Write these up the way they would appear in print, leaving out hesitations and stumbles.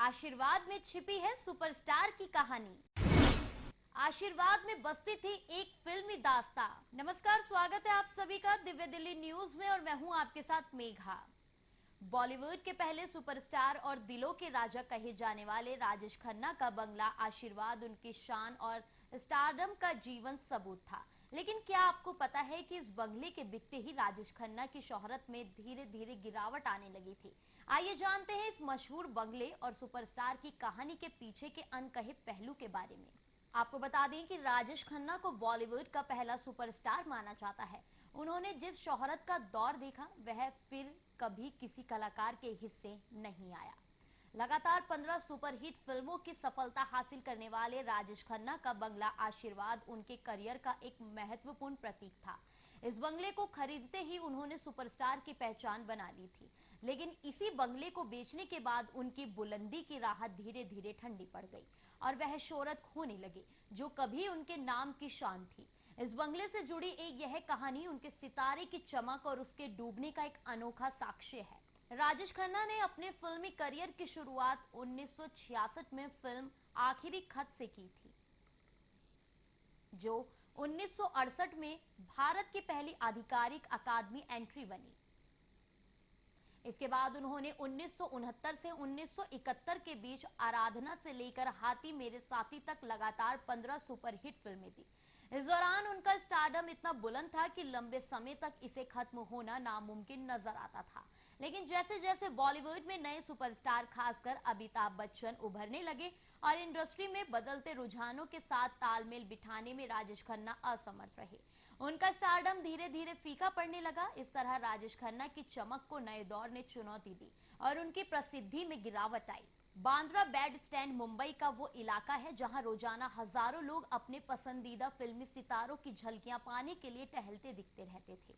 आशीर्वाद में छिपी है सुपरस्टार की कहानी। आशीर्वाद में बसती थी एक फिल्मी दास्तां। नमस्कार, स्वागत है आप सभी का दिव्य दिल्ली न्यूज में और मैं हूं आपके साथ मेघा। बॉलीवुड के पहले सुपरस्टार और दिलों के राजा कहे जाने वाले राजेश खन्ना का बंगला आशीर्वाद उनकी शान और स्टारडम का जीवन सबूत था। लेकिन क्या आपको पता है कि इस बंगले के बिकते ही राजेश खन्ना की शोहरत में धीरे धीरे गिरावट आने लगी थी। आइए जानते हैं इस मशहूर बंगले और सुपरस्टार की कहानी के पीछे के अनकहे पहलू के बारे में। आपको बता दें कि राजेश खन्ना को बॉलीवुड का पहला सुपरस्टार माना जाता है। उन्होंने जिस शोहरत का दौर देखा वह फिर कभी किसी कलाकार के हिस्से नहीं आया। लगातार 15 सुपरहिट फिल्मों की सफलता हासिल करने वाले राजेश खन्ना का बंगला आशीर्वाद उनके करियर का एक महत्वपूर्ण प्रतीक था। इस बंगले को खरीदते ही उन्होंने सुपरस्टार की पहचान बना ली थी। लेकिन इसी बंगले को बेचने के बाद उनकी बुलंदी की राह धीरे धीरे ठंडी पड़ गई और वह शोहरत खोने लगे जो कभी उनके नाम की शान थी। इस बंगले से जुड़ी एक यह कहानी उनके सितारे की चमक और उसके डूबने का एक अनोखा साक्ष्य है। राजेश खन्ना ने अपने फिल्मी करियर की शुरुआत 1966 में फिल्म आखिरी खत से की थी, जो 1968 में भारत की पहली आधिकारिक अकादमी एंट्री बनी। इसके बाद उन्होंने 1969 से 1971 के बीच आराधना से लेकर हाथी मेरे साथी तक लगातार 15 सुपरहिट फिल्में दी। इस दौरान उनका स्टारडम इतना बुलंद था कि लंबे समय तक इसे खत्म होना नामुमकिन नजर आता था। लेकिन जैसे जैसे बॉलीवुड में नए सुपरस्टार खासकर अमिताभ बच्चन उभरने लगे और इंडस्ट्री में बदलते रुझानों के साथ तालमेल बिठाने में राजेश खन्ना असमर्थ रहे। उनका स्टारडम धीरे धीरे फीका पड़ने लगा। इस तरह राजेश खन्ना की चमक को नए दौर ने चुनौती दी और उनकी प्रसिद्धि में गिरावट आई। बांद्रा बैड स्टैंड मुंबई का वो इलाका है जहां रोजाना हजारों लोग अपने पसंदीदा फिल्मी सितारों की झलकियां पाने के लिए टहलते दिखते रहते थे।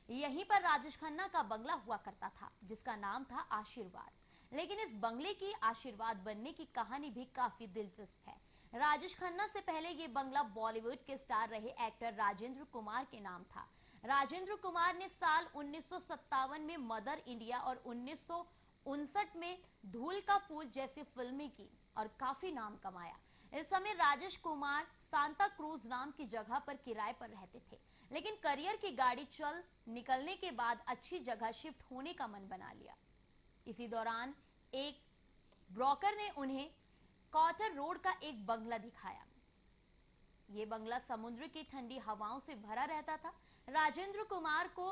यहीं पर राजेश खन्ना का बंगला हुआ करता था जिसका नाम था आशीर्वाद। लेकिन इस बंगले की आशीर्वाद बनने की कहानी भी काफी दिलचस्प है। राजेश खन्ना से पहले ये बंगला बॉलीवुड के स्टार रहे एक्टर राजेंद्र कुमार के नाम था। राजेंद्र कुमार ने साल 1957 में मदर इंडिया और 1959 में धूल का फूल जैसी फिल्में की और काफी नाम कमाया। इस समय राजेश कुमार सांता क्रूज नाम की जगह पर किराए पर रहते थे। लेकिन करियर की गाड़ी चल निकलने के बाद अच्छी जगह शिफ्ट होने का मन बना लिया। इसी दौरान एक ब्रोकर ने उन्हें कॉटर रोड का एक बंगला दिखाया। ये बंगला समुद्र की ठंडी हवाओं से भरा रहता था। राजेंद्र कुमार को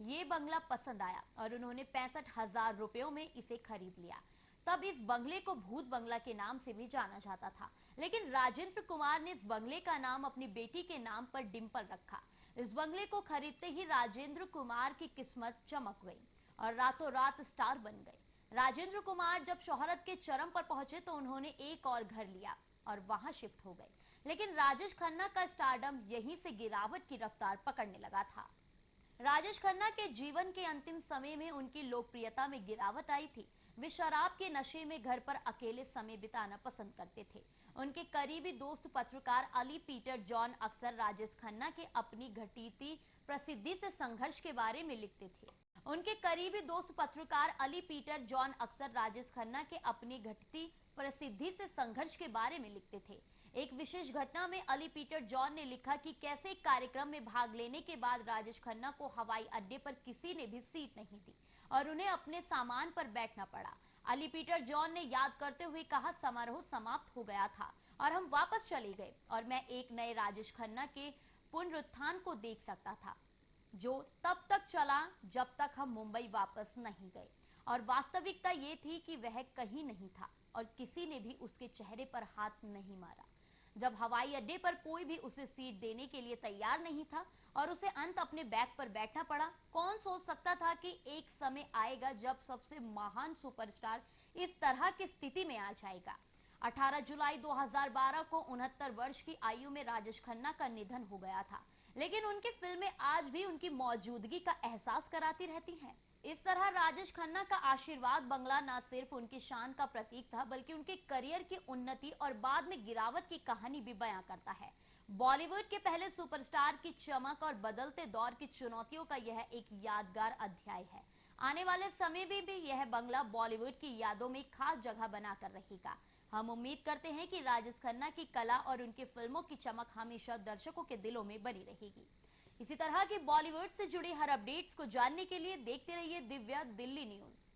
ये बंगला पसंद आया और उन्होंने 65,000 रुपयों में इसे खरीद लिया। तब इस बंगले को भूत बंगला के नाम से भी जाना जाता था। लेकिन राजेंद्र कुमार ने इस बंगले का नाम अपनी बेटी के नाम पर डिंपल रखा। इस बंगले को खरीदते ही राजेंद्र कुमार की किस्मत चमक गई और रातों रात स्टार बन गए। राजेंद्र कुमार जब शोहरत के चरम पर पहुंचे तो उन्होंने एक और घर लिया और वहां शिफ्ट हो गए। लेकिन राजेश खन्ना का स्टारडम यहीं से गिरावट की रफ्तार पकड़ने लगा था। राजेश खन्ना के जीवन के अंतिम समय में उनकी लोकप्रियता में गिरावट आई थी। वे शराब के नशे में घर पर अकेले समय बिताना पसंद करते थे। उनके करीबी दोस्त पत्रकार अली पीटर जॉन अक्सर राजेश खन्ना के अपनी घटीती प्रसिद्धि से संघर्ष के बारे में लिखते थे। उनके करीबी दोस्त पत्रकार अली पीटर जॉन अक्सर राजेश खन्ना के अपनी घटती प्रसिद्धि से संघर्ष के बारे में लिखते थे। एक विशेष घटना में अली पीटर जॉन ने लिखा कि कैसे एक कार्यक्रम में भाग लेने के बाद राजेश खन्ना को हवाई अड्डे पर किसी ने भी सीट नहीं दी और उन्हें अपने सामान पर बैठना पड़ा। अली पीटर जॉन ने याद करते हुए कहा, समारोह समाप्त हो गया था और हम वापस चले गए और मैं एक नए राजेश खन्ना के पुनरुत्थान को देख सकता था जो तब तक चला जब तक हम मुंबई वापस नहीं गए। और वास्तविकता ये थी कि वह कहीं नहीं था और किसी ने भी उसके चेहरे पर हाथ नहीं मारा। जब हवाई अड्डे पर कोई भी उसे सीट देने के लिए तैयार नहीं था और उसे अंत अपने बैग पर बैठना पड़ा, कौन सोच सकता था कि एक समय आएगा जब सबसे महान सुपरस्टार इस तरह की स्थिति में आ जाएगा। 18 जुलाई 2012 को 69 वर्ष की आयु में राजेश खन्ना का निधन हो गया था। लेकिन उनकी फिल्में आज भी उनकी मौजूदगी का एहसास कराती रहती हैं। इस तरह राजेश खन्ना का आशीर्वाद बंगला न सिर्फ उनकी शान का प्रतीक था बल्कि उनके करियर की उन्नति और बाद में गिरावट की कहानी भी बयां करता है। बॉलीवुड के पहले सुपरस्टार की चमक और बदलते दौर की चुनौतियों का यह एक यादगार अध्याय है। आने वाले समय में भी यह बंगला बॉलीवुड की यादों में खास जगह बनाकर रहेगा। हम उम्मीद करते हैं कि राजेश खन्ना की कला और उनकी फिल्मों की चमक हमेशा दर्शकों के दिलों में बनी रहेगी। इसी तरह की बॉलीवुड से जुड़े हर अपडेट्स को जानने के लिए देखते रहिए दिव्या दिल्ली न्यूज।